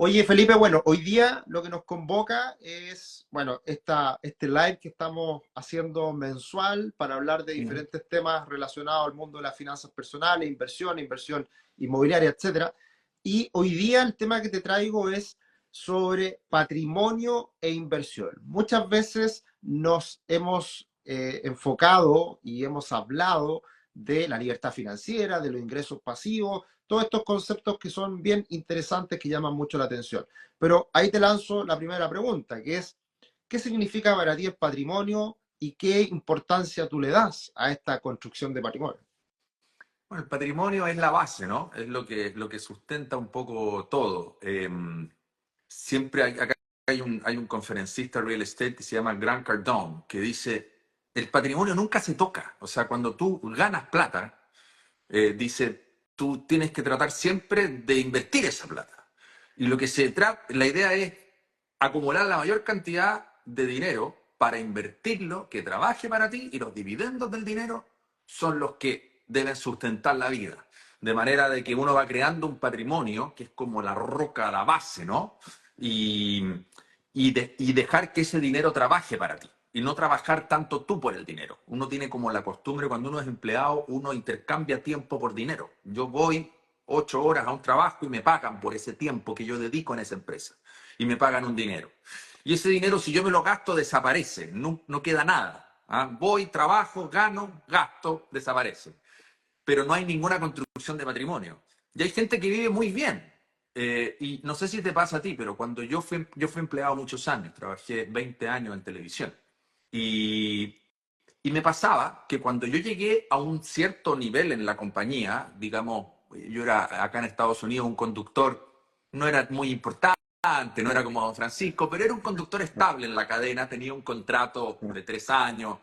Oye, Felipe, bueno, hoy día lo que nos convoca es, bueno, este live que estamos haciendo mensual para hablar de Ujú. diferentes temas relacionados al mundo de las finanzas personales, inversión inmobiliaria, etcétera. Y hoy día el tema que te traigo es sobre patrimonio e inversión. Muchas veces nos hemos enfocado y hemos hablado de la libertad financiera, de los ingresos pasivos, todos estos conceptos que son bien interesantes, que llaman mucho la atención. Pero ahí te lanzo la primera pregunta, que es, ¿qué significa para ti el patrimonio y qué importancia tú le das a esta construcción de patrimonio? Bueno, el patrimonio es la base, ¿no? Es lo que sustenta un poco todo. Siempre acá hay un conferencista real estate que se llama Grant Cardone, que dice, el patrimonio nunca se toca. O sea, cuando tú ganas plata, dice, tú tienes que tratar siempre de invertir esa plata. Y lo que se trata, la idea es acumular la mayor cantidad de dinero para invertirlo, que trabaje para ti, y los dividendos del dinero son los que deben sustentar la vida. De manera de que uno va creando un patrimonio que es como la roca, la base, ¿no? Y, y dejar que ese dinero trabaje para ti. Y no trabajar tanto tú por el dinero. Uno tiene como la costumbre, cuando uno es empleado, uno intercambia tiempo por dinero. Yo voy 8 horas a un trabajo y me pagan por ese tiempo que yo dedico en esa empresa. Y me pagan un dinero. Y ese dinero, si yo me lo gasto, desaparece. No, no queda nada. ¿Ah? Voy, trabajo, gano, gasto, desaparece. Pero no hay ninguna construcción de patrimonio. Y hay gente que vive muy bien. Y no sé si te pasa a ti, pero cuando yo fui empleado muchos años, trabajé 20 años en televisión. Y, y me pasaba que cuando yo llegué a un cierto nivel en la compañía, digamos, yo era acá en Estados Unidos un conductor, no era muy importante, no era como Don Francisco, pero era un conductor estable en la cadena, tenía un contrato de 3 años,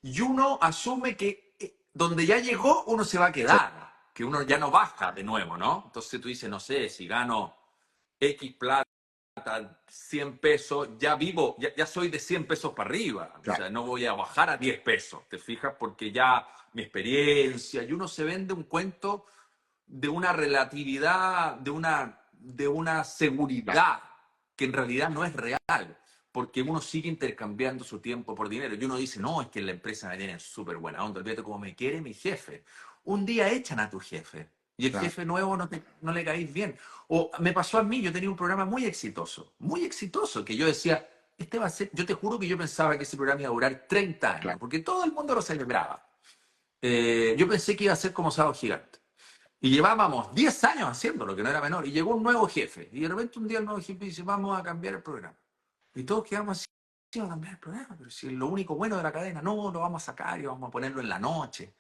y uno asume que donde ya llegó uno se va a Sí, quedar, que uno ya no baja de nuevo, ¿no? Entonces tú dices, no sé, si gano X plata, 100 pesos, ya vivo, ya soy de 100 pesos para arriba. O claro. sea, no voy a bajar a 10 pesos, ¿te fijas? Porque ya mi experiencia, y uno se vende un cuento de una relatividad, de una seguridad que en realidad no es real, porque uno sigue intercambiando su tiempo por dinero. Y uno dice, no, es que en la empresa me tienen súper buena onda, olvídate cómo me quiere mi jefe. Un día echan a tu jefe y el Claro. jefe nuevo no le caís bien. O me pasó a mí, yo tenía un programa muy exitoso, que yo decía, este va a ser, yo te juro que yo pensaba que ese programa iba a durar 30 años, Claro. porque todo el mundo lo celebraba. Yo pensé que iba a ser como Sábado Gigante. Y llevábamos 10 años haciéndolo, que no era menor, y llegó un nuevo jefe. Y de repente un día el nuevo jefe dice, vamos a cambiar el programa. Y todos quedamos así, "Sí, vamos a cambiar el programa, pero si es lo único bueno de la cadena, no, lo vamos a sacar y vamos a ponerlo en la noche".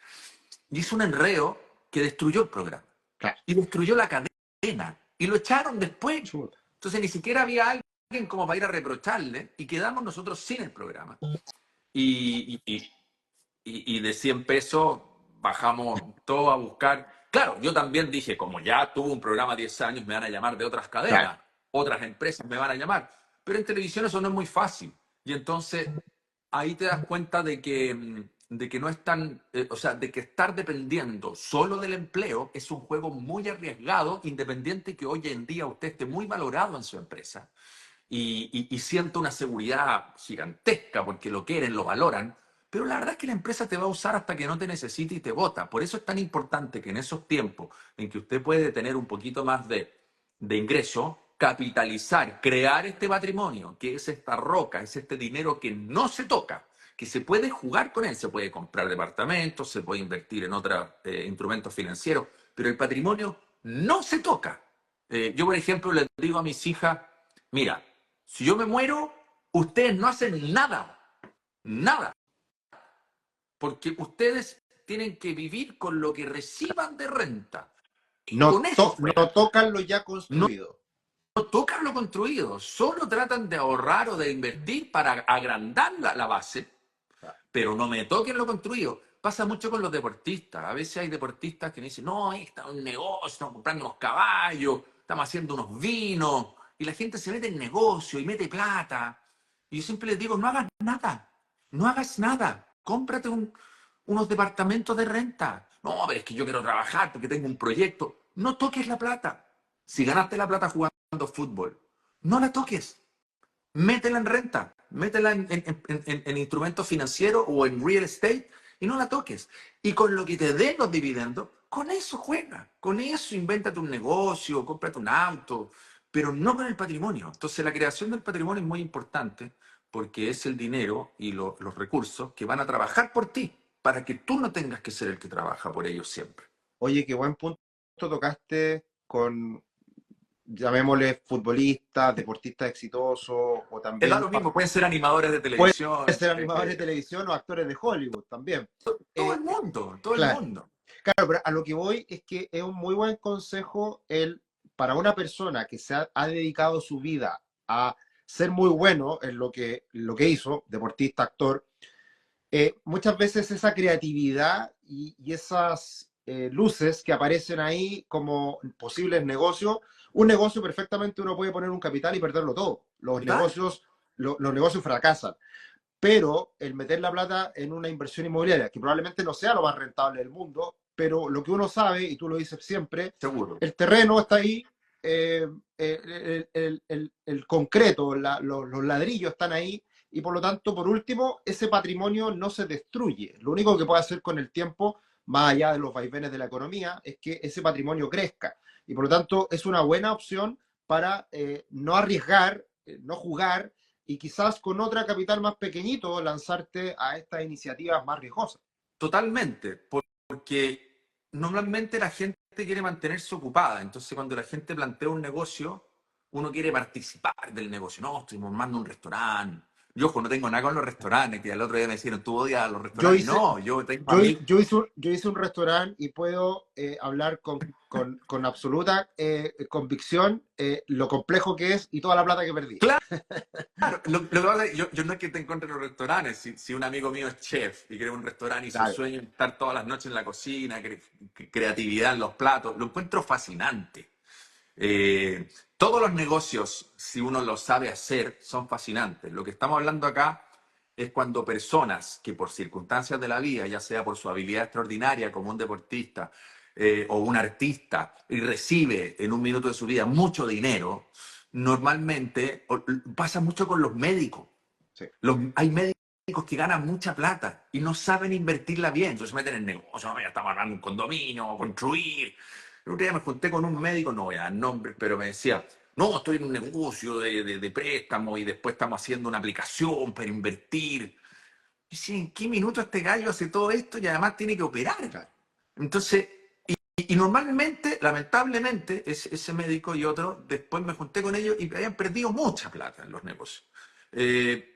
Y hizo un enredo que destruyó el programa. Claro. Y destruyó la cadena. Y lo echaron después. Chuta. Entonces ni siquiera había alguien como para ir a reprocharle, y quedamos nosotros sin el programa. Y, y, y de 100 pesos bajamos todo a buscar. Claro, yo también dije, como ya tuve un programa 10 años, me van a llamar de otras Claro. cadenas, otras empresas me van a llamar. Pero en televisión eso no es muy fácil. Y entonces ahí te das cuenta de que no es tan, o sea, de que estar dependiendo solo del empleo es un juego muy arriesgado, independiente que hoy en día usted esté muy valorado en su empresa y siento una seguridad gigantesca porque lo quieren, lo valoran, pero la verdad es que la empresa te va a usar hasta que no te necesite y te vota. Por eso es tan importante que en esos tiempos en que usted puede tener un poquito más de ingreso, capitalizar, crear este patrimonio, que es esta roca, es este dinero que no se toca, que se puede jugar con él, se puede comprar departamentos, se puede invertir en otros instrumentos financieros, pero el patrimonio no se toca. Yo, por ejemplo, les digo a mis hijas, mira, si yo me muero, ustedes no hacen nada, nada, porque ustedes tienen que vivir con lo que reciban de renta. Y No, con eso no juegan. tocan lo ya No construido. tocan lo construido, solo tratan de ahorrar o de invertir para agrandar la base, Claro. pero no me toquen lo construido. Pasa mucho con los deportistas. A veces hay deportistas que me dicen, no, ahí está un negocio, estamos comprando unos caballos, estamos haciendo unos vinos, y la gente se mete en negocio y mete plata. Y yo siempre les digo, no hagas nada, no hagas nada, cómprate unos departamentos de renta. No, pero es que yo quiero trabajar porque tengo un proyecto. No toques la plata. Si ganaste la plata jugando fútbol, no la toques. Métela en renta, métela en instrumentos financieros o en real estate y no la toques. Y con lo que te den los dividendos, con eso juega, con eso invéntate un negocio, cómprate un auto, pero no con el patrimonio. Entonces la creación del patrimonio es muy importante porque es el dinero y los recursos que van a trabajar por ti, para que tú no tengas que ser el que trabaja por ellos siempre. Oye, qué buen punto tocaste con, llamémosle, futbolistas, deportistas exitosos o Es también lo mismo, pueden ser animadores de pueden televisión, ser animadores de televisión o actores de Hollywood también. todo Eh, el mundo, todo el claro, mundo. claro, pero a lo que voy es que es un muy buen consejo para una persona que ha dedicado su vida a ser muy bueno en lo que hizo, deportista, actor. Muchas veces esa creatividad y esas luces que aparecen ahí como posibles negocios, un negocio perfectamente uno puede poner un capital y perderlo todo. Total. Los negocios fracasan, pero el meter la plata en una inversión inmobiliaria, que probablemente no sea lo más rentable del mundo, pero lo que uno sabe, y tú lo dices siempre, Seguro. el terreno está ahí, el concreto, los ladrillos están ahí, y por lo tanto, por último, ese patrimonio no se destruye. Lo único que puede hacer con el tiempo, más allá de los vaivenes de la economía, es que ese patrimonio crezca. Y por lo tanto, es una buena opción para no arriesgar, no jugar y quizás con otra capital más pequeñito lanzarte a estas iniciativas más riesgosas. Totalmente, porque normalmente la gente quiere mantenerse ocupada, entonces cuando la gente plantea un negocio, uno quiere participar del negocio. No, estoy formando un restaurante. Yo, ojo, no tengo nada con los restaurantes, que el otro día me dijeron, tú odias los Yo restaurantes. hice, No, yo tengo amigos. yo hice un restaurante y puedo hablar con absoluta convicción lo complejo que es y toda la plata que perdí. Claro, lo que pasa es que yo no es que te encuentre en los restaurantes, si un amigo mío es chef y quiere un restaurante y su Claro. sueño es estar todas las noches en la cocina, creatividad en los platos, lo encuentro fascinante. Todos los negocios, si uno lo sabe hacer, son fascinantes. Lo que estamos hablando acá es cuando personas que por circunstancias de la vida, ya sea por su habilidad extraordinaria como un deportista o un artista, y recibe en un minuto de su vida mucho dinero, normalmente pasa mucho con los médicos. Sí. Hay médicos que ganan mucha plata y no saben invertirla bien, entonces se meten en negocio, no, ya estamos armando un condominio, construir. El otro día me junté con un médico, no voy a dar nombres, pero me decía, no, estoy en un negocio de préstamo y después estamos haciendo una aplicación para invertir. Y decía, ¿en qué minuto este gallo hace todo esto y además tiene que operar? Claro. Entonces, y normalmente, lamentablemente, ese médico y otro, después me junté con ellos y habían perdido mucha plata en los negocios. Eh,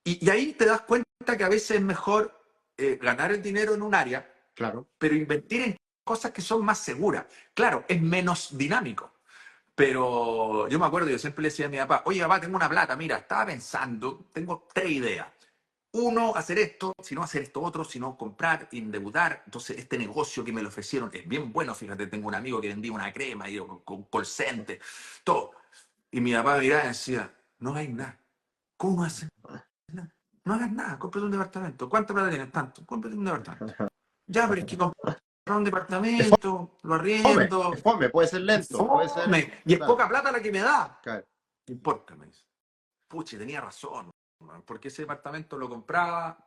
y ahí te das cuenta que a veces es mejor ganar el dinero en un área, Claro. pero invertir en cosas que son más seguras. Claro, es menos dinámico. Pero yo me acuerdo, yo siempre le decía a mi papá, oye papá, tengo una plata, mira, estaba pensando, tengo tres ideas. Uno, hacer esto, si no hacer esto otro, si no comprar, endeudar. Entonces, este negocio que me lo ofrecieron es bien bueno. Fíjate, tengo un amigo que vendía una crema y yo con call center, todo. Y mi papá miraba y decía, no hay nada. ¿Cómo no haces nada? No hagas nada, cómprate un departamento. ¿Cuánta plata tienes? Tanto. Cómprate un departamento. Ya, pero es que comprar un Es departamento, lo fome, arriendo, es fome, puede ser es lento, puede ser. fome. Y es Claro, poca plata la que me da. claro. No importa, me dice. Puche, tenía razón, porque ese departamento lo compraba,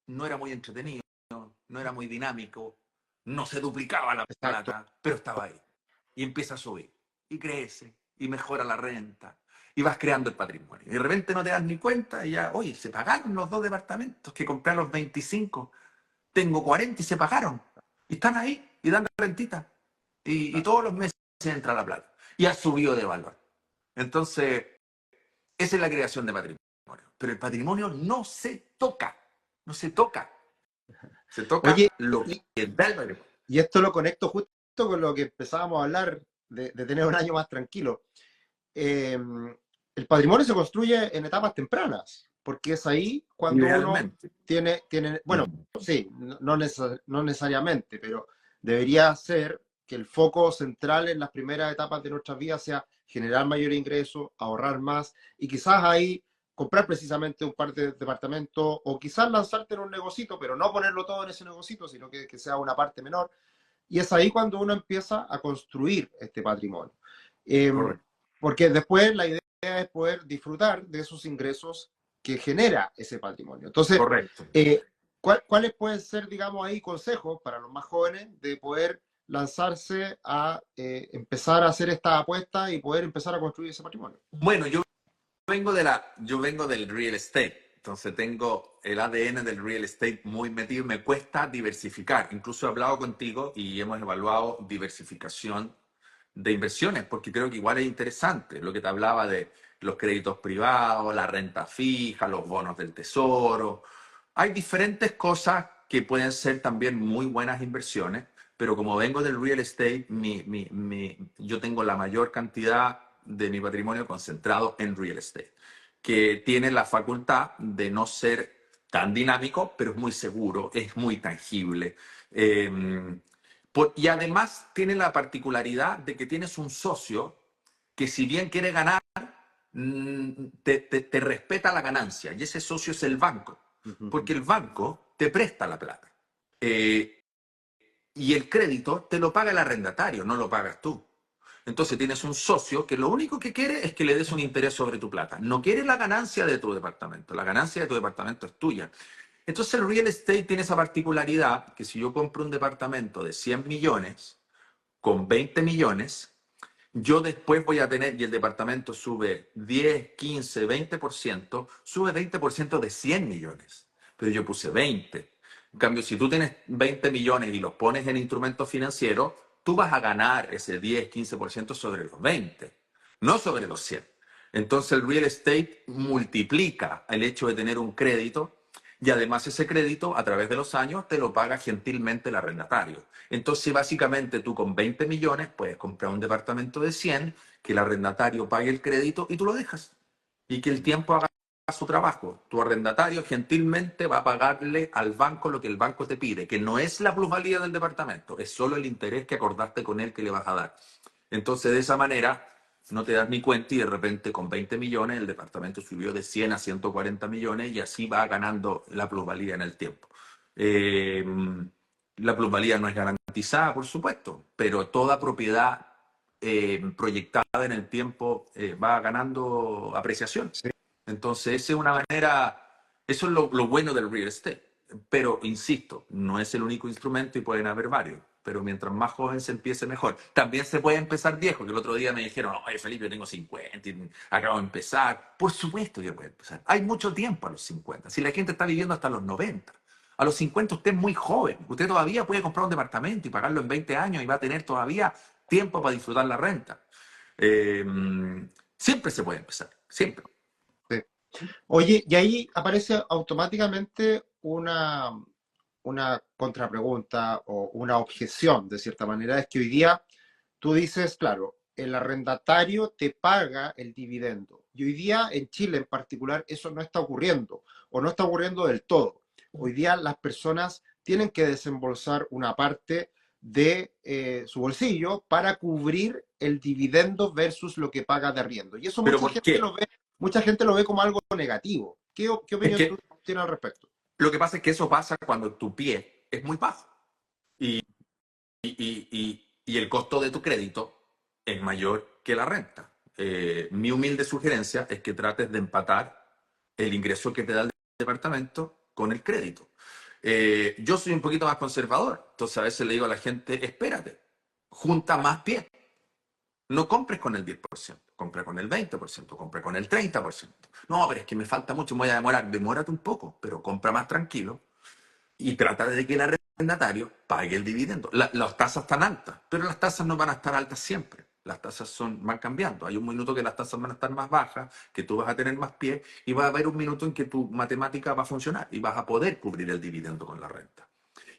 no era muy entretenido, no era muy dinámico, no se duplicaba la Exacto. plata, pero estaba ahí. Y empieza a subir, y crece, y mejora la renta, y vas creando el patrimonio. Y de repente no te das ni cuenta, y ya, oye, se pagaron los dos departamentos que compré a los 25, tengo 40 y se pagaron. Y están ahí, y dan rentita. Y Claro. todos los meses entra la plata. Y ha subido de valor. Entonces, esa es la creación de patrimonio. Pero el patrimonio no se toca. No se toca. Se toca Oye, lo y, que da el patrimonio. y esto lo conecto justo con lo que empezábamos a hablar de tener un año más tranquilo. Eh, el patrimonio se construye en etapas tempranas, porque es ahí cuando uno Idealmente. bueno, sí, no necesariamente, pero debería ser que el foco central en las primeras etapas de nuestras vidas sea generar mayor ingreso, ahorrar más y quizás ahí comprar precisamente un par de departamentos o quizás lanzarte en un negocito, pero no ponerlo todo en ese negocito, sino que sea una parte menor. Y es ahí cuando uno empieza a construir este patrimonio. Eh, Correcto. porque después la idea es poder disfrutar de esos ingresos que genera ese patrimonio. Entonces, Correcto. ¿cuáles pueden ser, digamos, ahí consejos para los más jóvenes de poder lanzarse a empezar a hacer esta apuesta y poder empezar a construir ese patrimonio? Bueno, yo vengo del real estate, entonces tengo el ADN del real estate muy metido, me cuesta diversificar. Incluso he hablado contigo y hemos evaluado diversificación de inversiones, porque creo que igual es interesante lo que te hablaba de los créditos privados, la renta fija, los bonos del tesoro. Hay diferentes cosas que pueden ser también muy buenas inversiones, pero como vengo del real estate, yo tengo la mayor cantidad de mi patrimonio concentrado en real estate, que tiene la facultad de no ser tan dinámico, pero es muy seguro, es muy tangible. Y además tiene la particularidad de que tienes un socio que si bien quiere ganar, te respeta la ganancia, y ese socio es el banco, porque el banco te presta la plata. Y el crédito te lo paga el arrendatario, no lo pagas tú. Entonces tienes un socio que lo único que quiere es que le des un interés sobre tu plata. No quiere la ganancia de tu departamento. La ganancia de tu departamento es tuya. Entonces el real estate tiene esa particularidad que si yo compro un departamento de 100 millones con 20 millones, yo después voy a tener, y el departamento sube 10, 15, 20%, sube 20% de 100 millones. Pero yo puse 20. En cambio, si tú tienes 20 millones y los pones en instrumentos financieros, tú vas a ganar ese 10, 15% sobre los 20, no sobre los 100. Entonces el real estate multiplica el hecho de tener un crédito y además ese crédito a través de los años te lo paga gentilmente el arrendatario. Entonces básicamente tú con 20 millones puedes comprar un departamento de 100, que el arrendatario pague el crédito y tú lo dejas. Y que el tiempo haga su trabajo. Tu arrendatario gentilmente va a pagarle al banco lo que el banco te pide, que no es la plusvalía del departamento, es solo el interés que acordaste con él que le vas a dar. Entonces de esa manera no te das ni cuenta y de repente con 20 millones el departamento subió de 100 a 140 millones y así va ganando la plusvalía en el tiempo. Eh, la plusvalía no es garantizada, por supuesto, pero toda propiedad proyectada en el tiempo va ganando apreciación. Sí. Entonces, esa es una manera, eso es lo bueno del real estate. Pero, insisto, no es el único instrumento y pueden haber varios. Pero mientras más joven se empiece, mejor. También se puede empezar viejo, que el otro día me dijeron, oye, Felipe, yo tengo 50 y acabo de empezar. Por supuesto que puede empezar. Hay mucho tiempo a los 50. Si la gente está viviendo hasta los 90. A los 50 usted es muy joven. Usted todavía puede comprar un departamento y pagarlo en 20 años y va a tener todavía tiempo para disfrutar la renta. Eh, Siempre se puede empezar. Siempre. Sí. Oye, y ahí aparece automáticamente una contrapregunta o una objeción, de cierta manera, es que hoy día tú dices, claro, el arrendatario te paga el dividendo. Y hoy día en Chile en particular eso no está ocurriendo o no está ocurriendo del todo. Hoy día las personas tienen que desembolsar una parte de su bolsillo para cubrir el dividendo versus lo que paga de arriendo. Y eso ¿Pero por qué? mucha gente lo ve como algo negativo. ¿Qué Es opinión tú que tienes al respecto? lo que pasa es que eso pasa cuando tu pie es muy bajo y el costo de tu crédito es mayor que la renta. Mi humilde sugerencia es que trates de empatar el ingreso que te da el departamento con el crédito. Yo soy un poquito más conservador, entonces a veces le digo a la gente, espérate, junta más pie. No compres con el 10%, compra con el 20%, compra con el 30%. No, pero es que me falta mucho, me voy a demorar. Demórate un poco, pero compra más tranquilo y trata de que el arrendatario pague el dividendo. Las tasas están altas, pero las tasas no van a estar altas siempre. Las tasas van cambiando. Hay un minuto que las tasas van a estar más bajas, que tú vas a tener más pie, y va a haber un minuto en que tu matemática va a funcionar y vas a poder cubrir el dividendo con la renta.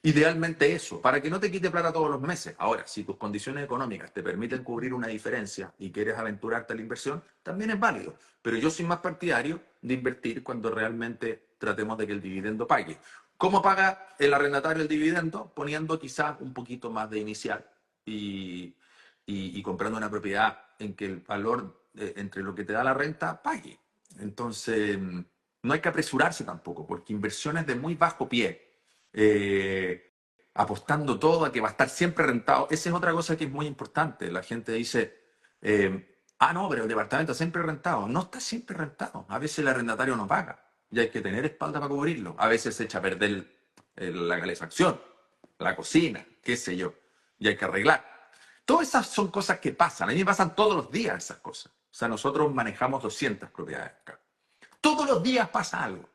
Idealmente eso, para que no te quite plata todos los meses. Ahora, si tus condiciones económicas te permiten cubrir una diferencia y quieres aventurarte a la inversión, también es válido. Pero yo soy más partidario de invertir cuando realmente tratemos de que el dividendo pague. ¿Cómo paga el arrendatario el dividendo? Poniendo quizás un poquito más de inicial y comprando una propiedad en que el valor entre lo que te da la renta pague. Entonces, no hay que apresurarse tampoco, porque inversiones de muy bajo pie, eh, apostando todo a que va a estar siempre rentado. Esa es otra cosa que es muy importante. La gente dice, Ah, no, pero el departamento siempre rentado. No está siempre rentado. A veces el arrendatario no paga y hay que tener espalda para cubrirlo. A veces se echa a perder la calefacción, la cocina, qué sé yo, y hay que arreglar. Todas esas son cosas que pasan. A mí me pasan todos los días esas cosas. O sea, nosotros manejamos 200 propiedades acá. Todos los días pasa algo.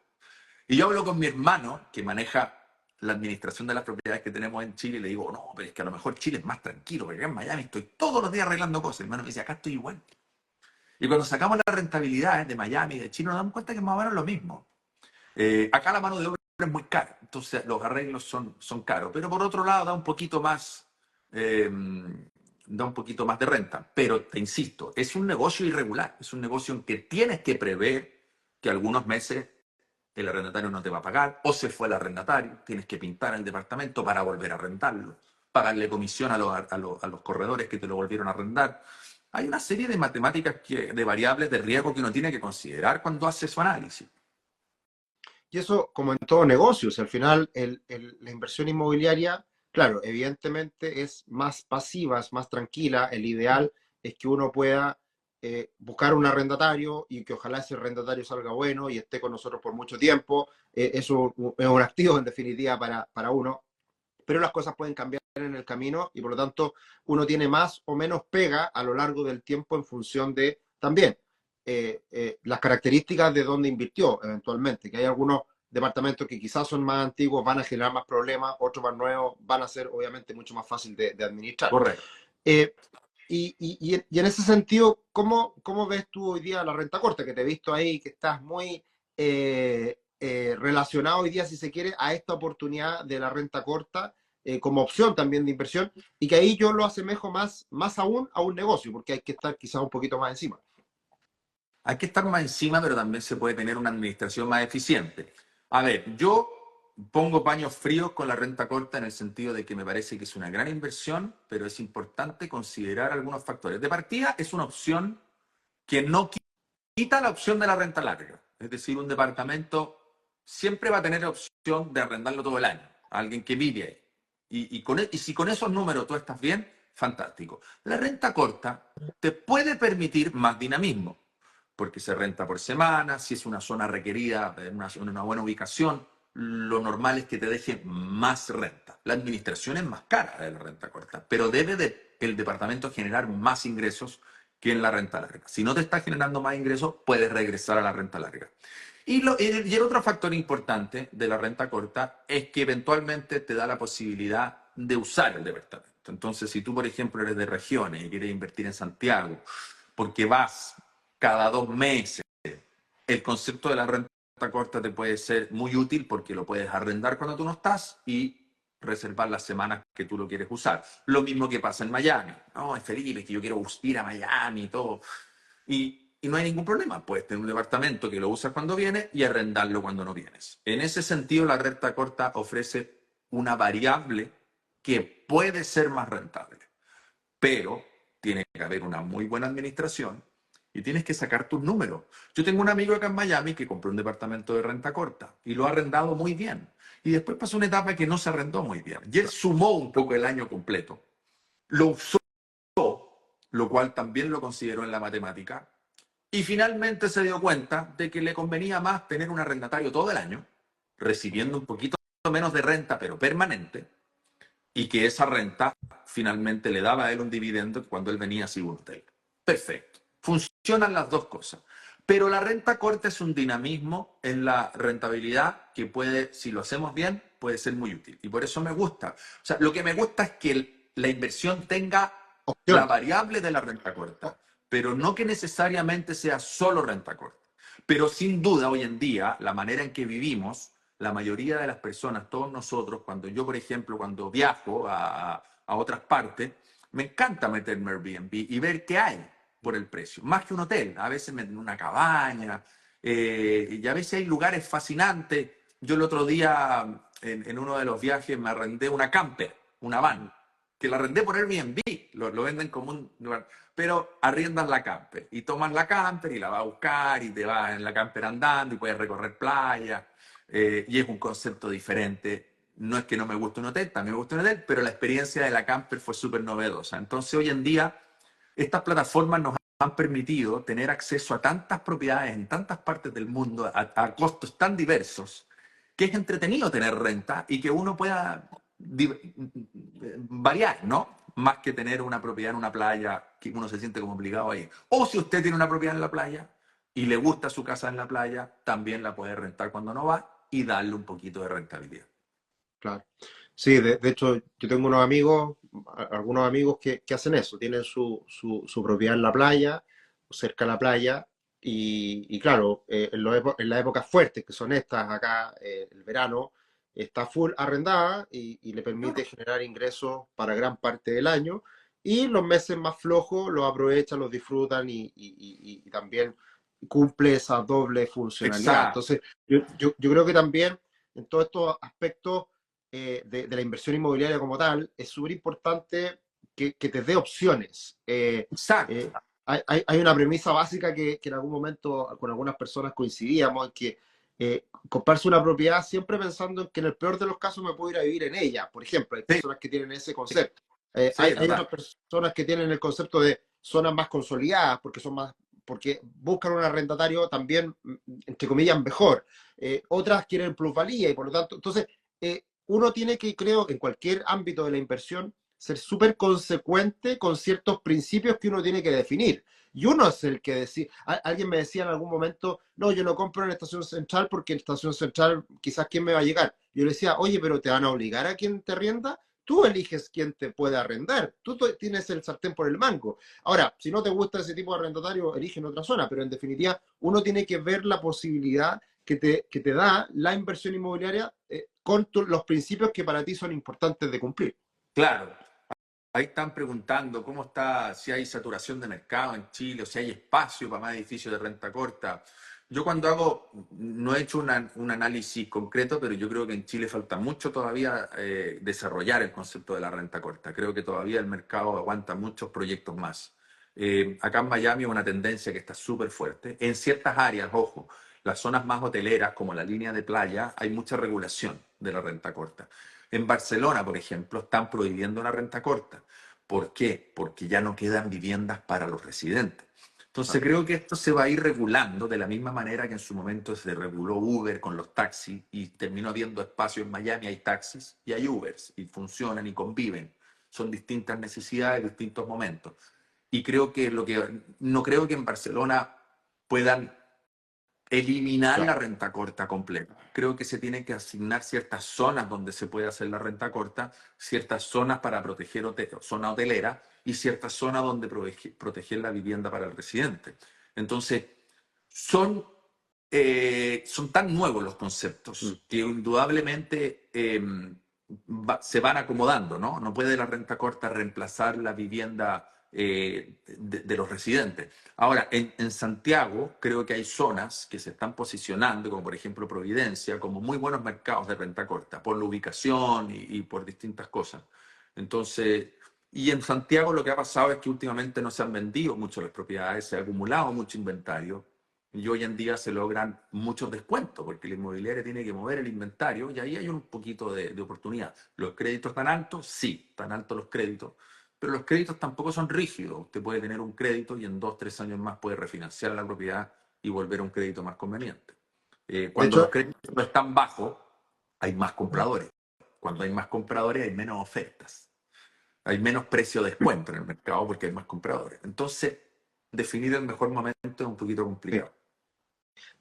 Y yo hablo con mi hermano, que maneja la administración de las propiedades que tenemos en Chile, y le digo, no, pero es que a lo mejor Chile es más tranquilo, porque acá en Miami estoy todos los días arreglando cosas. Mi hermano me dice, acá estoy igual. Y cuando sacamos las rentabilidades de Miami y de Chile, nos damos cuenta que es más o menos lo mismo. Acá la mano de obra es muy cara, entonces los arreglos son caros, pero por otro lado eh, da un poquito más de renta. Pero te insisto, es un negocio irregular, es un negocio en que tienes que prever que algunos meses el arrendatario no te va a pagar, o se fue el arrendatario, tienes que pintar el departamento para volver a rentarlo, pagarle comisión a los corredores que te lo volvieron a arrendar. Hay una serie de matemáticas, de variables de riesgo que uno tiene que considerar cuando hace su análisis. Y eso, como en todo negocio, al final la inversión inmobiliaria, claro, evidentemente es más pasiva, es más tranquila. El ideal es que uno pueda buscar un arrendatario y que ojalá ese arrendatario salga bueno y esté con nosotros por mucho tiempo. Eso es un activo, en definitiva, para uno. Pero las cosas pueden cambiar en el camino y por lo tanto uno tiene más o menos pega a lo largo del tiempo en función de también las características de dónde invirtió eventualmente, que hay algunos departamentos que quizás son más antiguos, van a generar más problemas, otros más nuevos van a ser obviamente mucho más fácil de administrar. Correcto. Eh, y en ese sentido, ¿cómo ves tú hoy día la renta corta? Que te he visto ahí, que estás muy relacionado hoy día, si se quiere, a esta oportunidad de la renta corta como opción también de inversión, y que ahí yo lo asemejo más aún a un negocio, porque hay que estar quizás un poquito más encima. Hay que estar más encima, pero también se puede tener una administración más eficiente. A ver, yo pongo paños fríos con la renta corta en el sentido de que me parece que es una gran inversión, pero es importante considerar algunos factores. De partida, es una opción que no quita la opción de la renta larga. Es decir, un departamento siempre va a tener la opción de arrendarlo todo el año a alguien que vive ahí. Y si con esos números tú estás bien, fantástico. La renta corta te puede permitir más dinamismo, porque se renta por semana, si es una zona requerida, en una buena ubicación, lo normal es que te deje más renta. La administración es más cara de la renta corta, pero debe el departamento generar más ingresos que en la renta larga. Si no te está generando más ingresos, puedes regresar a la renta larga. Y el otro factor importante de la renta corta es que eventualmente te da la posibilidad de usar el departamento. Entonces, si tú, por ejemplo, eres de regiones y quieres invertir en Santiago, porque vas cada 2 meses, el concepto de la renta corta te puede ser muy útil porque lo puedes arrendar cuando tú no estás y reservar las semanas que tú lo quieres usar. Lo mismo que pasa en Miami. No, es Felipe, que yo quiero ir a Miami y todo. Y no hay ningún problema. Puedes tener un departamento que lo usas cuando vienes y arrendarlo cuando no vienes. En ese sentido, la renta corta ofrece una variable que puede ser más rentable, pero tiene que haber una muy buena administración y tienes que sacar tus números. Yo tengo un amigo acá en Miami que compró un departamento de renta corta y lo ha arrendado muy bien. Y después pasó una etapa que no se arrendó muy bien. Y él sumó un poco el año completo. Lo usó, lo cual también lo consideró en la matemática. Y finalmente se dio cuenta de que le convenía más tener un arrendatario todo el año, recibiendo un poquito menos de renta, pero permanente, y que esa renta finalmente le daba a él un dividendo cuando él venía a Hotel. Perfecto. Funcionan las dos cosas. Pero la renta corta es un dinamismo en la rentabilidad que puede, si lo hacemos bien, puede ser muy útil. Y por eso me gusta. O sea, lo que me gusta es que la inversión tenga la Opción. variable de la renta corta, pero no que necesariamente sea solo renta corta. Pero sin duda, hoy en día, la manera en que vivimos, la mayoría de las personas, todos nosotros, cuando yo, por ejemplo, cuando viajo a otras partes, me encanta meterme en Airbnb y ver qué hay por el precio, más que un hotel, a veces en una cabaña, y a veces hay lugares fascinantes. Yo el otro día, en uno de los viajes, me arrendé una camper, una van, que la arrendé por Airbnb, lo venden como un lugar, pero arriendas la camper y tomas la camper y la vas a buscar y te vas en la camper andando y puedes recorrer playa. Y es un concepto diferente. No es que no me guste un hotel, también me gusta un hotel, pero la experiencia de la camper fue súper novedosa. Entonces, hoy en día, estas plataformas nos han permitido tener acceso a tantas propiedades en tantas partes del mundo a costos tan diversos que es entretenido tener renta y que uno pueda variar, ¿no? Más que tener una propiedad en una playa que uno se siente como obligado a ir. O si usted tiene una propiedad en la playa y le gusta su casa en la playa, también la puede rentar cuando no va y darle un poquito de rentabilidad. Claro. Sí, de hecho, yo tengo unos amigos, algunos amigos que hacen eso, tienen su propiedad en la playa, o cerca de la playa, y claro, en las épocas fuertes, que son estas acá, el verano, está full arrendada y le permite generar ingresos para gran parte del año, y los meses más flojos los aprovechan, los disfrutan y también cumple esa doble funcionalidad. Exacto. Entonces, yo creo que también en todos estos aspectos de la inversión inmobiliaria como tal, es súper importante que te dé opciones. Exacto. Hay una premisa básica que en algún momento con algunas personas coincidíamos en que comprarse una propiedad siempre pensando en que en el peor de los casos me puedo ir a vivir en ella. Por ejemplo, hay Sí, personas que tienen ese concepto. sí, Hay total. otras personas que tienen el concepto de zonas más consolidadas porque son más porque buscan un arrendatario también, entre comillas, mejor. Otras quieren plusvalía y por lo tanto, entonces, uno tiene que, creo, en cualquier ámbito de la inversión, ser súper consecuente con ciertos principios que uno tiene que definir. Y uno es el que decide, alguien me decía en algún momento, no, yo no compro en Estación Central porque en Estación Central quizás quién me va a llegar. Yo le decía, oye, pero te van a obligar a quien te arrienda, tú eliges quién te puede arrendar, tú tienes el sartén por el mango. Ahora, si no te gusta ese tipo de arrendatario, elige en otra zona, pero en definitiva uno tiene que ver la posibilidad que te da la inversión inmobiliaria con los principios que para ti son importantes de cumplir. Claro. Ahí están preguntando cómo está, si hay saturación de mercado en Chile o si hay espacio para más edificios de renta corta. Yo cuando hago, no he hecho un análisis concreto, pero yo creo que en Chile falta mucho todavía desarrollar el concepto de la renta corta. Creo que todavía el mercado aguanta muchos proyectos más. Acá en Miami hay una tendencia que está súper fuerte. En ciertas áreas, ojo, las zonas más hoteleras como la línea de playa, hay mucha regulación de la renta corta. En Barcelona, por ejemplo, están prohibiendo la renta corta. ¿Por qué? Porque ya no quedan viviendas para los residentes. Entonces creo que esto se va a ir regulando de la misma manera que en su momento se reguló Uber con los taxis y terminó habiendo espacio en Miami, hay taxis y hay Ubers y funcionan y conviven. Son distintas necesidades, distintos momentos. Y creo que no creo que en Barcelona puedan eliminar la Claro. renta corta completa. Creo que se tienen que asignar ciertas zonas donde se puede hacer la renta corta, ciertas zonas para proteger zona hotelera y ciertas zonas donde proteger la vivienda para el residente. Entonces, son, son tan nuevos los Mm. conceptos que indudablemente se van acomodando, ¿no? No puede la renta corta reemplazar la vivienda de los residentes. Ahora, en Santiago creo que hay zonas que se están posicionando, como por ejemplo Providencia, como muy buenos mercados de renta corta, por la ubicación y por distintas cosas. Entonces, y en Santiago lo que ha pasado es que últimamente no se han vendido mucho las propiedades, se ha acumulado mucho inventario y hoy en día se logran muchos descuentos porque la inmobiliaria tiene que mover el inventario y ahí hay un poquito de oportunidad. ¿Los créditos tan altos? Sí, tan altos los créditos, pero los créditos tampoco son rígidos. Usted puede tener un crédito y en 2, 3 años más puede refinanciar la propiedad y volver a un crédito más conveniente. De Cuando los hecho, créditos están bajos, hay más compradores. Cuando hay más compradores, hay menos ofertas. Hay menos precio de descuento en el mercado porque hay más compradores. Entonces, definir el mejor momento es un poquito sí. complicado.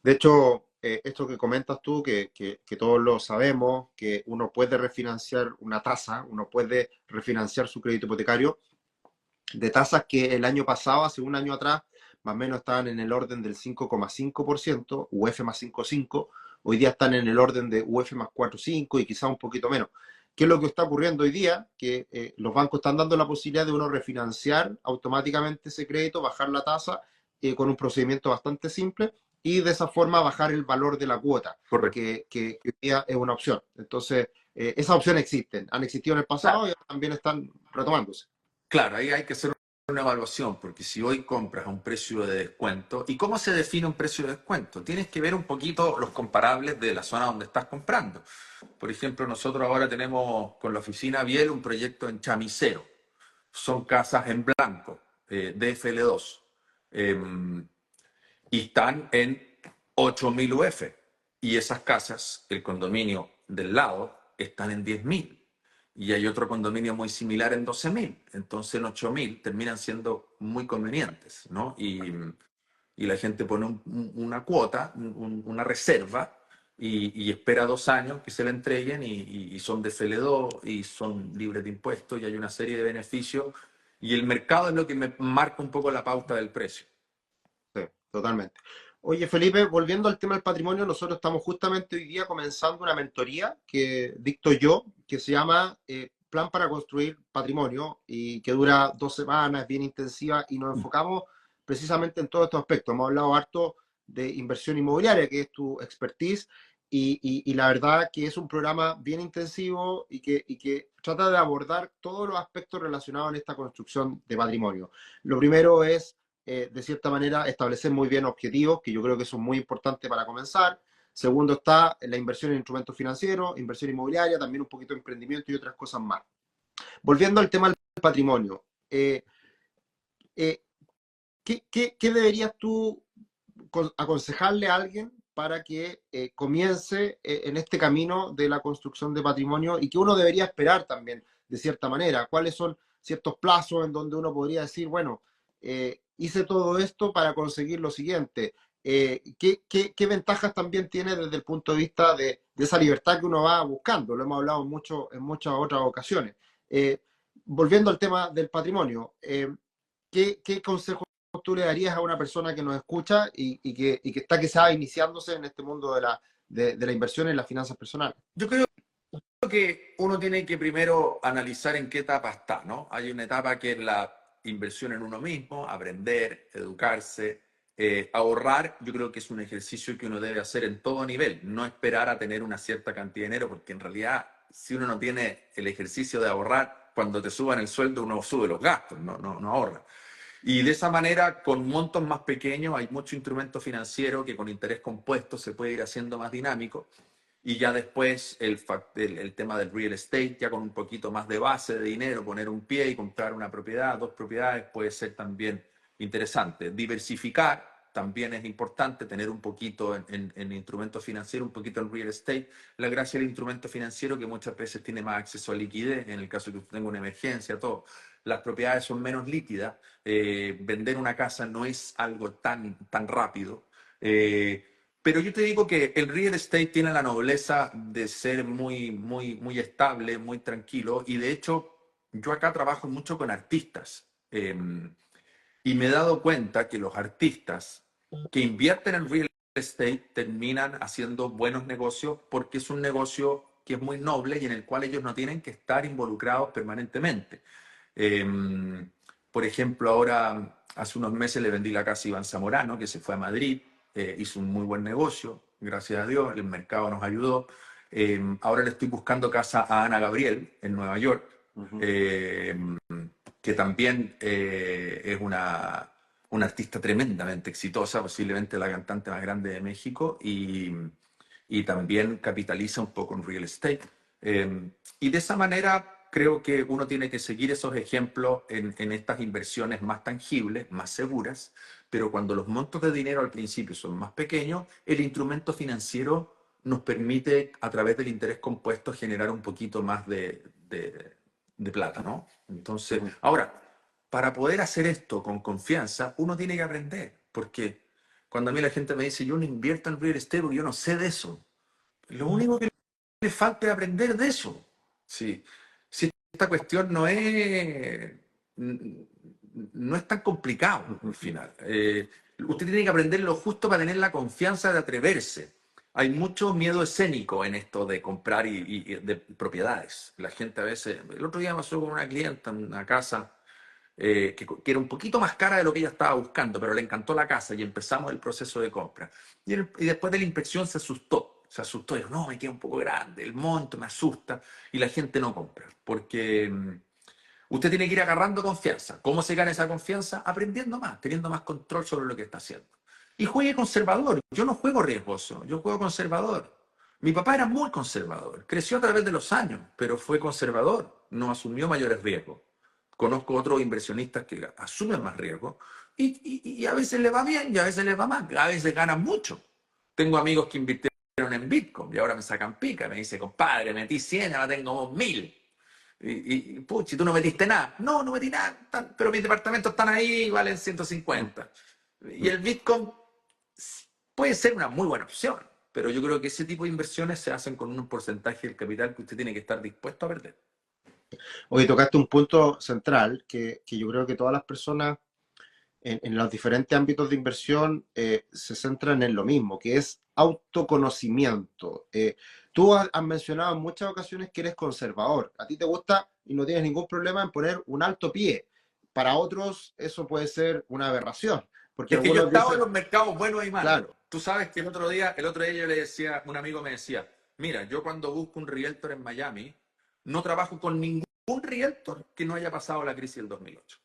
De hecho, esto que comentas tú, que todos lo sabemos, que uno puede refinanciar una tasa, uno puede refinanciar su crédito hipotecario, de tasas que el año pasado, hace un año atrás, más o menos estaban en el orden del 5,5%, UF más 5,5%, hoy día están en el orden de UF más 4,5% y quizá un poquito menos. ¿Qué es lo que está ocurriendo hoy día? Que los bancos están dando la posibilidad de uno refinanciar automáticamente ese crédito, bajar la tasa con un procedimiento bastante simple y de esa forma bajar el valor de la cuota, Correcto. que hoy día es una opción. Entonces, esas opciones existen, han existido en el pasado y también están retomándose. Claro, ahí hay que hacer una evaluación, porque si hoy compras a un precio de descuento, ¿y cómo se define un precio de descuento? Tienes que ver un poquito los comparables de la zona donde estás comprando. Por ejemplo, nosotros ahora tenemos con la oficina Biel un proyecto en Chamicero. Son casas en blanco, DFL2. em, y están en 8.000 UF. Y esas casas, el condominio del lado, están en 10.000. Y hay otro condominio muy similar en 12.000. Entonces en 8.000 terminan siendo muy convenientes, ¿no? Y la gente pone una cuota, una reserva, y espera 2 años que se la entreguen y son de FL2 y son libres de impuestos y hay una serie de beneficios. Y el mercado es lo que me marca un poco la pauta del precio. Sí, totalmente. Oye, Felipe, volviendo al tema del patrimonio, nosotros estamos justamente hoy día comenzando una mentoría que dicto yo, que se llama Plan para Construir Patrimonio y que dura 2 semanas, es bien intensiva y nos enfocamos precisamente en todos estos aspectos. Hemos hablado harto de inversión inmobiliaria, que es tu expertise, y la verdad que es un programa bien intensivo y que trata de abordar todos los aspectos relacionados en esta construcción de patrimonio. Lo primero es de cierta manera, establecer muy bien objetivos, que yo creo que son muy importantes para comenzar. Segundo está la inversión en instrumentos financieros, inversión inmobiliaria, también un poquito de emprendimiento y otras cosas más. Volviendo al tema del patrimonio, eh, ¿qué deberías tú aconsejarle a alguien para que comience en este camino de la construcción de patrimonio y que uno debería esperar también, de cierta manera? ¿Cuáles son ciertos plazos en donde uno podría decir, bueno, hice todo esto para conseguir lo siguiente? ¿Qué ventajas también tiene desde el punto de vista de esa libertad que uno va buscando? Lo hemos hablado en muchas otras ocasiones. Eh, Volviendo al tema del patrimonio, ¿qué consejo tú le darías a una persona que nos escucha y que está quizás iniciándose en este mundo de la inversión en las finanzas personales? Yo creo que uno tiene que primero analizar en qué etapa está, ¿no? Hay una etapa que es la inversión en uno mismo, aprender, educarse, ahorrar. Yo creo que es un ejercicio que uno debe hacer en todo nivel, no esperar a tener una cierta cantidad de dinero, porque en realidad, si uno no tiene el ejercicio de ahorrar, cuando te suban el sueldo, uno sube los gastos, no ahorra. Y de esa manera, con montos más pequeños, hay mucho instrumento financiero que con interés compuesto se puede ir haciendo más dinámico. Y ya después el tema del real estate, ya con un poquito más de base de dinero, poner un pie y comprar una propiedad, 2 propiedades, puede ser también interesante. Diversificar también es importante, tener un poquito en instrumentos financieros, un poquito en real estate. La gracia del instrumento financiero que muchas veces tiene más acceso a liquidez, en el caso de que usted tenga una emergencia, todo. Las propiedades son menos líquidas, vender una casa no es algo tan rápido. Pero yo te digo que el real estate tiene la nobleza de ser muy estable, muy tranquilo. Y de hecho, yo acá trabajo mucho con artistas. Y me he dado cuenta que los artistas que invierten en real estate terminan haciendo buenos negocios porque es un negocio que es muy noble y en el cual ellos no tienen que estar involucrados permanentemente. Eh, por ejemplo, ahora, hace unos meses le vendí la casa a Iván Zamorano, que se fue a Madrid, hizo un muy buen negocio, gracias a Dios, el mercado nos ayudó. Ahora le estoy buscando casa a Ana Gabriel en Nueva York, eh, que también es una artista tremendamente exitosa, posiblemente la cantante más grande de México, y también capitaliza un poco en real estate. Y de esa manera creo que uno tiene que seguir esos ejemplos en estas inversiones más tangibles, más seguras, pero cuando los montos de dinero al principio son más pequeños, el instrumento financiero nos permite, a través del interés compuesto, generar un poquito más de plata, ¿no? Entonces, ahora, para poder hacer esto con confianza, uno tiene que aprender, porque cuando a mí la gente me dice, yo no invierto en real estate porque yo no sé de eso, lo único que le falta es aprender de eso. Sí. Si esta cuestión no es tan complicado al final. Usted tiene que aprender lo justo para tener la confianza de atreverse. Hay mucho miedo escénico en esto de comprar y de propiedades. La gente a veces, el otro día pasó con una clienta en una casa que era un poquito más cara de lo que ella estaba buscando, pero le encantó la casa y empezamos el proceso de compra. Y después de la inspección se asustó, dijo, no, me queda un poco grande, el monto me asusta, y la gente no compra, porque usted tiene que ir agarrando confianza. ¿Cómo se gana esa confianza? Aprendiendo más, teniendo más control sobre lo que está haciendo. Y juegue conservador. Yo no juego riesgoso, yo juego conservador. Mi papá era muy conservador, creció a través de los años, pero fue conservador, no asumió mayores riesgos. Conozco otros inversionistas que asumen más riesgo, Y a veces le va bien y a veces le va mal. A veces ganan mucho. Tengo amigos que invirtieron en Bitcoin y ahora me sacan pica. Me dice, compadre, metí 100, ahora tengo 1000. Puchi, tú no metiste nada. No, no metí nada, pero mis departamentos están ahí y valen 150. Y el Bitcoin puede ser una muy buena opción, pero yo creo que ese tipo de inversiones se hacen con un porcentaje del capital que usted tiene que estar dispuesto a perder. Oye, tocaste un punto central que yo creo que todas las personas en los diferentes ámbitos de inversión se centran en lo mismo, que es autoconocimiento. Tú has mencionado en muchas ocasiones que eres conservador. A ti te gusta y no tienes ningún problema en poner un alto pie. Para otros eso puede ser una aberración, porque Es que yo he algunos estado en dicen, los mercados buenos y malos. claro, Tú sabes que el otro día yo le decía, un amigo me decía, mira, yo cuando busco un realtor en Miami, no trabajo con ningún realtor que no haya pasado la crisis del 2008.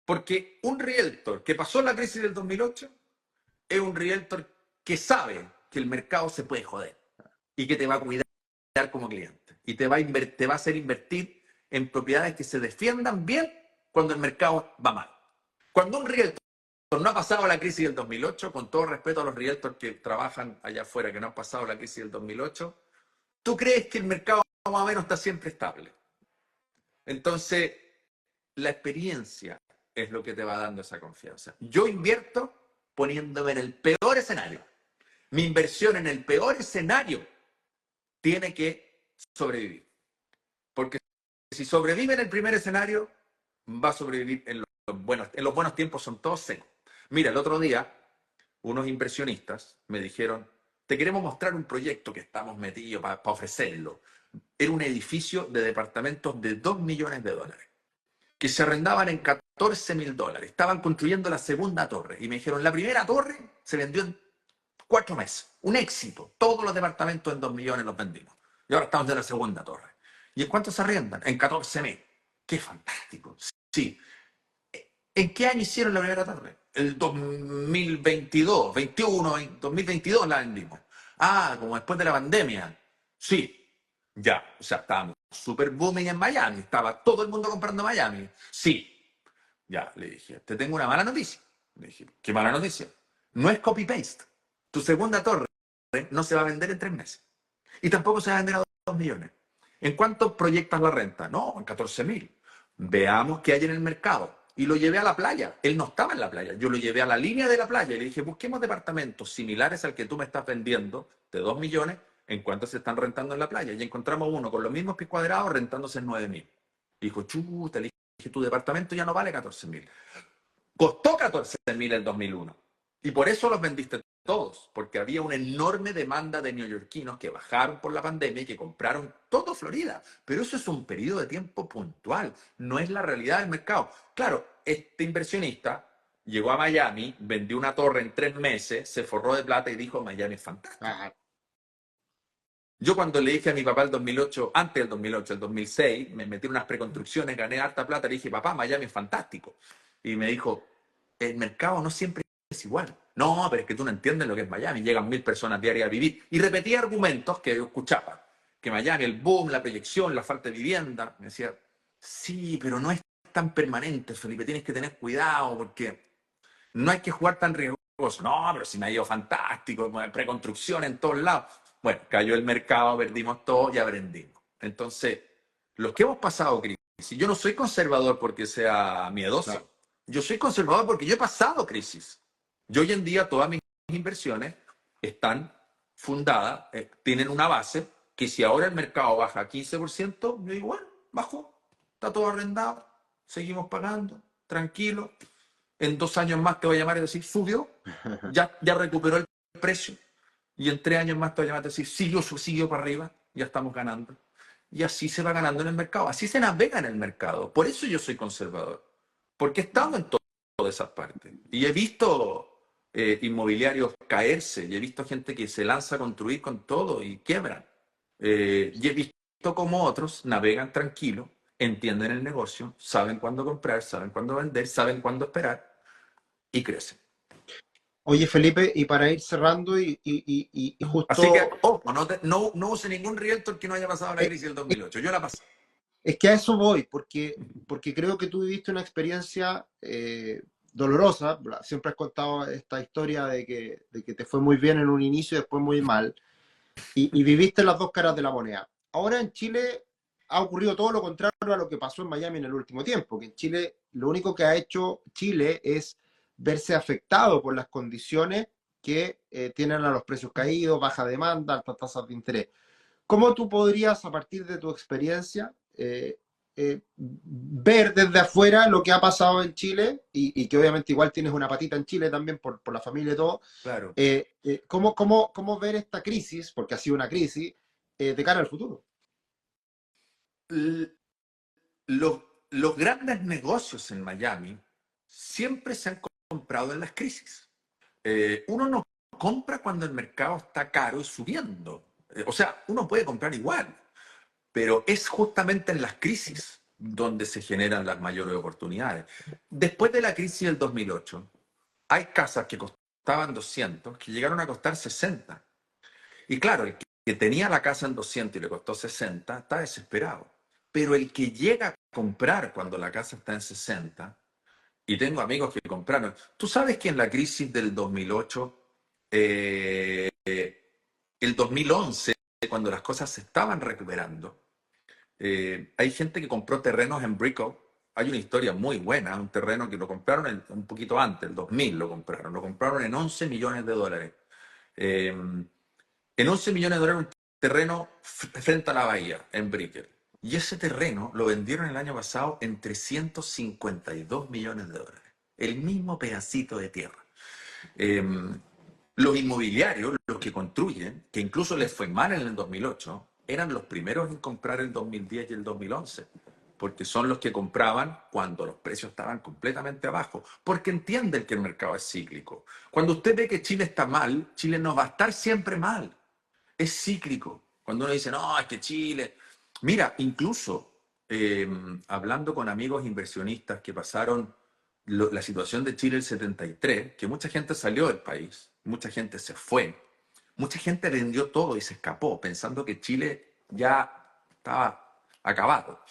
Porque un realtor que pasó la crisis del 2008 es un realtor que sabe que el mercado se puede joder y que te va a cuidar como cliente y te va a hacer invertir en propiedades que se defiendan bien cuando el mercado va mal. Cuando un realtor no ha pasado la crisis del 2008, con todo respeto a los realtors que trabajan allá afuera que no han pasado la crisis del 2008, ¿tú crees que el mercado más o menos está siempre estable? Entonces, la experiencia es lo que te va dando esa confianza. Yo invierto poniéndome en el peor escenario. Mi inversión en el peor escenario tiene que sobrevivir. Porque si sobrevive en el primer escenario, va a sobrevivir en los buenos. En los buenos tiempos son todos secos. Mira, el otro día, unos inversionistas me dijeron, te queremos mostrar un proyecto que estamos metidos para ofrecerlo. Era un edificio de departamentos de $2 millones que se arrendaban en $14.000. Estaban construyendo la segunda torre y me dijeron, la primera torre se vendió en 4 meses. Un éxito. Todos los departamentos en 2 millones los vendimos. Y ahora estamos en la segunda torre. ¿Y en cuánto se arriendan? En 14.000. ¡Qué fantástico! Sí. ¿En qué año hicieron la primera torre? El 2022, 21, 2022 la vendimos. Ah, como después de la pandemia. Sí. Ya, o sea, estábamos super booming en Miami. Estaba todo el mundo comprando Miami. Sí. Ya, le dije, te tengo una mala noticia. Le dije, ¿qué mala noticia? No es copy-paste. Tu segunda torre no se va a vender en 3 meses. Y tampoco se va a vender a 2 millones. ¿En cuánto proyectas la renta? No, en 14.000. Veamos qué hay en el mercado. Y lo llevé a la playa. Él no estaba en la playa. Yo lo llevé a la línea de la playa y le dije, busquemos departamentos similares al que tú me estás vendiendo de 2 millones en cuánto se están rentando en la playa. Y encontramos uno con los mismos pies cuadrados rentándose en 9.000. Dijo, chuta, le dije, tu departamento ya no vale 14.000. Costó 14.000 el 2001. Y por eso los vendiste todos, porque había una enorme demanda de neoyorquinos que bajaron por la pandemia y que compraron todo Florida. Pero eso es un periodo de tiempo puntual, no es la realidad del mercado. Claro, este inversionista llegó a Miami, vendió una torre en 3 meses, se forró de plata y dijo, Miami es fantástico. ah, Yo cuando le dije a mi papá el 2008, antes del 2008, el 2006, me metí en unas preconstrucciones, gané harta plata, le dije, papá, Miami es fantástico. Y me dijo, el mercado no siempre es igual. No, pero es que tú no entiendes lo que es Miami, llegan 1.000 personas diarias a vivir. Y repetía argumentos que yo escuchaba, que Miami, el boom, la proyección, la falta de vivienda. Me decía, sí, pero no es tan permanente, Felipe, tienes que tener cuidado porque no hay que jugar tan riesgoso. No, pero si me ha ido fantástico, preconstrucción en todos lados. Bueno, cayó el mercado, perdimos todo y aprendimos. Entonces, los que hemos pasado crisis, yo no soy conservador porque sea miedoso. claro. Yo soy conservador porque yo he pasado crisis. Yo hoy en día todas mis inversiones están fundadas, tienen una base que si ahora el mercado baja 15%, yo digo, bueno, bajó, está todo arrendado, seguimos pagando, tranquilo. En 2 años más te voy a llamar y decir, subió, ya recuperó el precio. Y en 3 años más te voy a llamar y decir, siguió para arriba, ya estamos ganando. Y así se va ganando en el mercado, así se navega en el mercado. Por eso yo soy conservador, porque he estado en todas esas partes. Y he visto inmobiliarios caerse, y he visto gente que se lanza a construir con todo y quiebran. Y he visto cómo otros navegan tranquilos, entienden el negocio, saben cuándo comprar, saben cuándo vender, saben cuándo esperar y crecen. Oye, Felipe, y para ir cerrando y Así que, justo ojo, no use ningún realtor que no haya pasado la eh, crisis del 2008. Yo la pasé. Es que a eso voy, porque creo que tú viviste una experiencia dolorosa. Siempre has contado esta historia de que te fue muy bien en un inicio y después muy mal, y viviste las dos caras de la moneda. Ahora en Chile ha ocurrido todo lo contrario a lo que pasó en Miami en el último tiempo, que en Chile lo único que ha hecho Chile es verse afectado por las condiciones que tienen a los precios caídos, baja demanda, altas tasas de interés. ¿Cómo tú podrías, a partir de tu experiencia, ver desde afuera lo que ha pasado en Chile y que obviamente igual tienes una patita en Chile también por la familia y todo? Claro. ¿Cómo ver esta crisis, porque ha sido una crisis, de cara al futuro? L- los, los grandes negocios en Miami siempre se han comprado en las crisis. Uno no compra cuando el mercado está caro y subiendo. O sea, uno puede comprar igual, pero es justamente en las crisis donde se generan las mayores oportunidades. Después de la crisis del 2008, hay casas que costaban 200 que llegaron a costar 60. Y claro, el que tenía la casa en 200 y le costó 60 está desesperado. Pero el que llega a comprar cuando la casa está en 60, y tengo amigos que compraron, tú sabes que en la crisis del 2008, eh, el 2011, cuando las cosas se estaban recuperando, hay gente que compró terrenos en Brickell. Hay una historia muy buena, un terreno que lo compraron un poquito antes, el 2000 lo compraron en 11 millones de dólares. Eh, en 11 millones de dólares un terreno frente a la bahía, en Brickell. Y ese terreno lo vendieron el año pasado en 352 millones de dólares. El mismo pedacito de tierra. Eh, los inmobiliarios, los que construyen, que incluso les fue mal en el 2008, eran los primeros en comprar el 2010 y el 2011, porque son los que compraban cuando los precios estaban completamente abajo, porque entienden que el mercado es cíclico. Cuando usted ve que Chile está mal, Chile no va a estar siempre mal, es cíclico. Cuando uno dice, no, es que Chile... Mira, incluso hablando con amigos inversionistas que pasaron la situación de Chile el 73, que mucha gente salió del país, mucha gente se fue, mucha gente vendió todo y se escapó, pensando que Chile ya estaba acabado.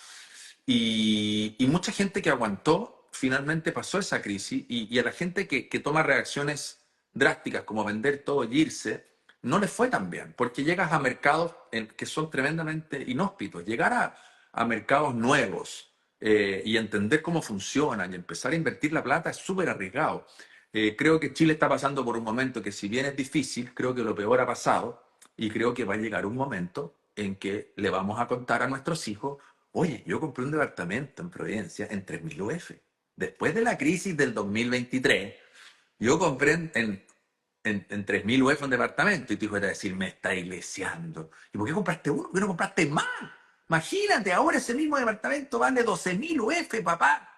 Y mucha gente que aguantó finalmente pasó esa crisis y a la gente que toma reacciones drásticas como vender todo y irse, no les fue tan bien, porque llegas a mercados que son tremendamente inhóspitos. Llegar a mercados nuevos y entender cómo funcionan y empezar a invertir la plata es súper arriesgado. Creo que Chile está pasando por un momento que si bien es difícil, creo que lo peor ha pasado y creo que va a llegar un momento en que le vamos a contar a nuestros hijos, oye, yo compré un departamento en Providencia en 3.000 UF. Después de la crisis del 2023, yo compré en 3.000 UF un departamento y tu hijo te va a decir, me está iglesiando. ¿Y por qué compraste uno? ¿Por qué no compraste más? Imagínate, ahora ese mismo departamento vale 12.000 UF, papá.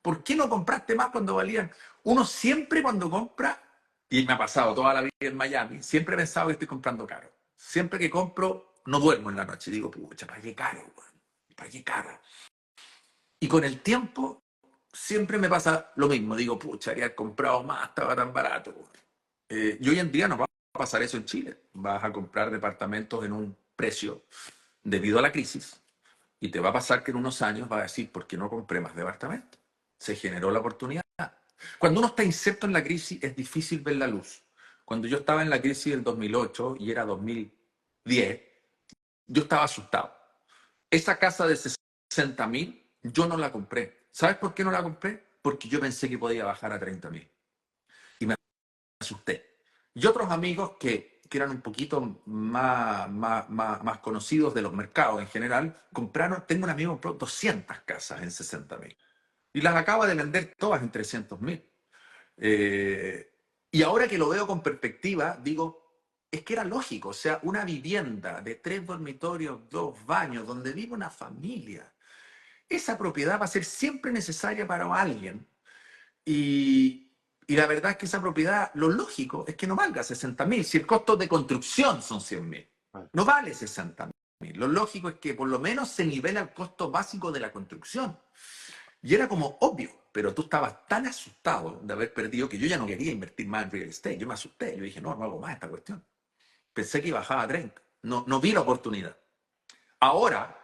¿Por qué no compraste más cuando valían? Uno siempre cuando compra, y me ha pasado toda la vida en Miami, siempre he pensado que estoy comprando caro. Siempre que compro, no duermo en la noche. Digo, pucha, ¿para qué caro? ¿Para qué caro? Y con el tiempo, siempre me pasa lo mismo. Digo, pucha, habría comprado más, estaba tan barato. Y hoy en día no va a pasar eso en Chile. Vas a comprar departamentos en un precio debido a la crisis y te va a pasar que en unos años vas a decir, ¿por qué no compré más departamentos? Se generó la oportunidad. Cuando uno está inserto en la crisis es difícil ver la luz. Cuando yo estaba en la crisis del 2008 y era 2010, yo estaba asustado. Esa casa de 60.000, yo no la compré. ¿Sabes por qué no la compré? Porque yo pensé que podía bajar a 30.000. Y me asusté. Y otros amigos que eran un poquito más conocidos de los mercados en general, compraron, tengo un amigo que compró 200 casas en 60.000. Y las acaba de vender todas en 300.000. Y ahora que lo veo con perspectiva, digo, es que era lógico, o sea, una vivienda de 3 dormitorios, 2 baños, donde vive una familia, esa propiedad va a ser siempre necesaria para alguien. Y la verdad es que esa propiedad, lo lógico es que no valga 60.000, si el costo de construcción son 100.000, no vale 60.000. Lo lógico es que por lo menos se nivela el costo básico de la construcción. Y era como obvio, pero tú estabas tan asustado de haber perdido que yo ya no quería invertir más en real estate. Yo me asusté, yo dije, no, no hago más esta cuestión. Pensé que bajaba a 30, no vi la oportunidad. Ahora,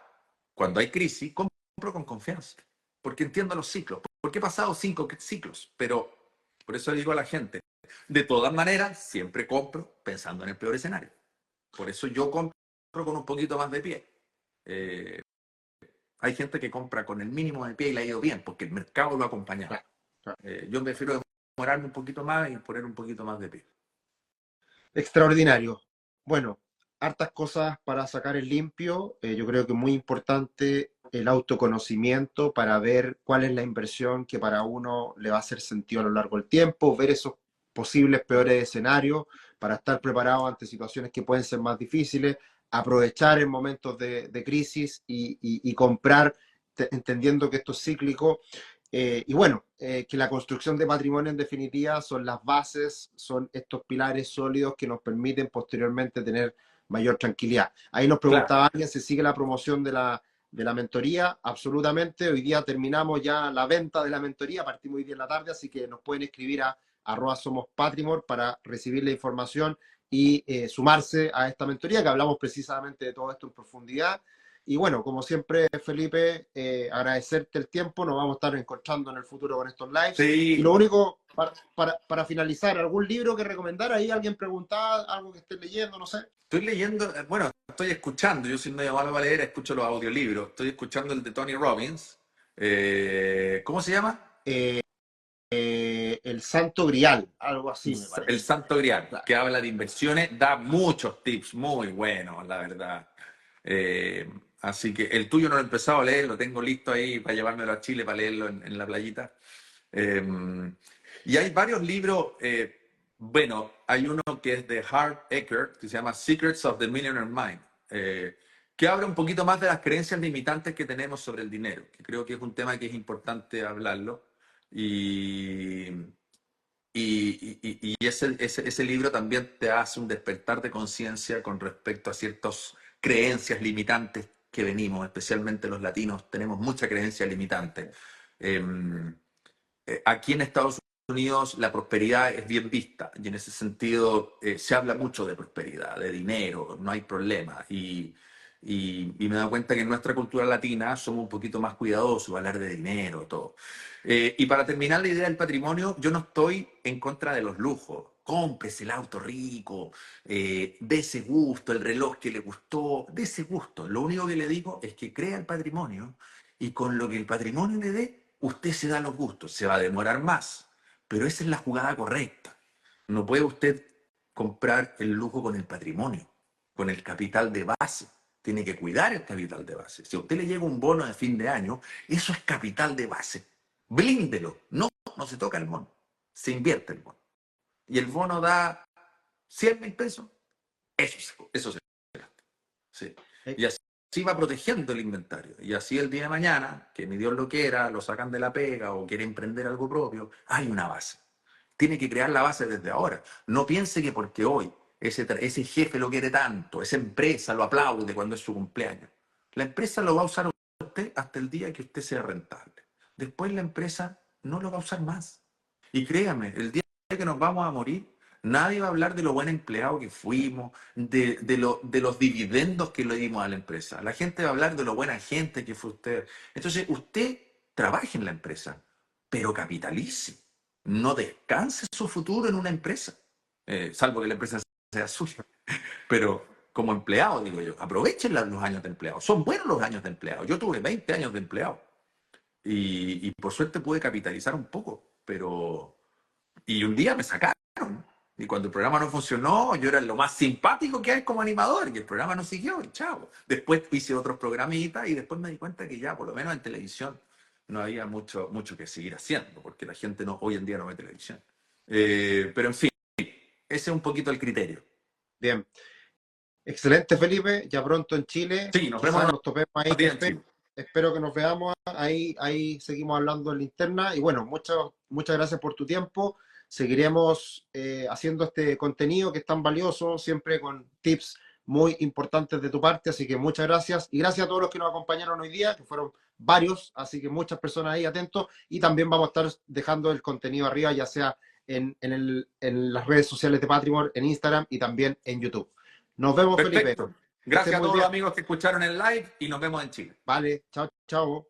cuando hay crisis, con confianza, porque entiendo los ciclos, porque he pasado 5 ciclos, pero por eso digo a la gente, de todas maneras, siempre compro pensando en el peor escenario. Por eso yo compro con un poquito más de pie. Hay gente que compra con el mínimo de pie y le ha ido bien, porque el mercado lo ha acompañado. Yo prefiero demorarme un poquito más y poner un poquito más de pie. Extraordinario. Bueno, hartas cosas para sacar el limpio. Yo creo que es muy importante el autoconocimiento para ver cuál es la inversión que para uno le va a hacer sentido a lo largo del tiempo, ver esos posibles peores escenarios para estar preparado ante situaciones que pueden ser más difíciles, aprovechar en momentos de crisis y comprar entendiendo que esto es cíclico. Y bueno, que la construcción de patrimonio en definitiva son las bases, son estos pilares sólidos que nos permiten posteriormente tener mayor tranquilidad. Ahí nos preguntaba Claro. alguien, ¿se sigue la promoción de la mentoría? Absolutamente. Hoy día terminamos ya la venta de la mentoría, partimos hoy día en la tarde, así que nos pueden escribir a @somospatrimor para recibir la información y sumarse a esta mentoría, que hablamos precisamente de todo esto en profundidad. Y bueno, como siempre, Felipe, agradecerte el tiempo. Nos vamos a estar encontrando en el futuro con estos lives. Y lo Sí. único, para finalizar, ¿algún libro que recomendar? Ahí alguien preguntaba, algo que estés leyendo, no sé. Estoy leyendo, bueno, estoy escuchando, yo soy medio malo para leer, escucho los audiolibros. Estoy escuchando el de Tony Robbins. ¿Cómo se llama? Eh, el Santo Grial, algo así me El parece. Santo Grial, Claro. que habla de inversiones, da muchos tips muy buenos, la verdad. Eh, Así que el tuyo no lo he empezado a leer, lo tengo listo ahí para llevármelo a Chile para leerlo en la playita. Eh, y hay varios libros, bueno, hay uno que es de Hart Eckert, que se llama Secrets of the Millionaire Mind, que habla un poquito más de las creencias limitantes que tenemos sobre el dinero, que creo que es un tema que es importante hablarlo. Y, y ese libro también te hace un despertar de conciencia con respecto a ciertas creencias limitantes que venimos, especialmente los latinos, tenemos mucha creencia limitante. Eh, Aquí en Estados Unidos la prosperidad es bien vista y en ese sentido se habla mucho de prosperidad, de dinero, no hay problema. Y me he dado cuenta que en nuestra cultura latina somos un poquito más cuidadosos, hablar de dinero, todo. Y para terminar la idea del patrimonio, yo no estoy en contra de los lujos. Cómprese el auto rico, de ese gusto, el reloj que le gustó, de ese gusto. Lo único que le digo es que crea el patrimonio y con lo que el patrimonio le dé, usted se da los gustos. Se va a demorar más, pero esa es la jugada correcta. No puede usted comprar el lujo con el patrimonio, con el capital de base. Tiene que cuidar el capital de base. Si a usted le llega un bono de fin de año, eso es capital de base. Blíndelo. No, no se toca el bono. Se invierte el bono. Y el bono da 100.000 pesos. Eso se gasta. Sí. Eh, Y así va protegiendo el inventario. Y así el día de mañana, que ni Dios lo quiera, lo sacan de la pega o quiere emprender algo propio, hay una base. Tiene que crear la base desde ahora. No piense que porque hoy ese jefe lo quiere tanto, esa empresa lo aplaude cuando es su cumpleaños. La empresa lo va a usar usted hasta el día que usted sea rentable. Después la empresa no lo va a usar más. Y créame, el día que nos vamos a morir, nadie va a hablar de lo buen empleado que fuimos, de los dividendos que le dimos a la empresa. La gente va a hablar de lo buena gente que fue usted. Entonces, usted trabaje en la empresa, pero capitalice. No descanse su futuro en una empresa, salvo que la empresa sea suya. Pero como empleado, digo yo, aprovechen los años de empleado. Son buenos los años de empleado. Yo tuve 20 años de empleado y por suerte pude capitalizar un poco, pero... Y un día me sacaron. Y cuando el programa no funcionó, yo era lo más simpático que hay como animador y el programa no siguió y chao. Después hice otros programitas y después me di cuenta que ya, por lo menos en televisión, no había mucho que seguir haciendo, porque la gente no, hoy en día no ve televisión. Pero en fin, ese es un poquito el criterio. bien. Excelente, Felipe. Ya pronto en Chile. Sí, nos vemos Quizás los nos topemos ahí. días en Chile. Espero que nos veamos ahí seguimos hablando en la interna. Y bueno, muchas gracias por tu tiempo. Seguiremos haciendo este contenido que es tan valioso, siempre con tips muy importantes de tu parte. Así que muchas gracias. Y gracias a todos los que nos acompañaron hoy día, que fueron varios. Así que muchas personas ahí atentos. Y también vamos a estar dejando el contenido arriba, ya sea en las redes sociales de Patrimon, en Instagram y también en YouTube. Nos vemos, Felipe. Perfecto. Que estés Gracias a muy todos los bien. amigos que escucharon el live y nos vemos en Chile. Vale, chao, chao.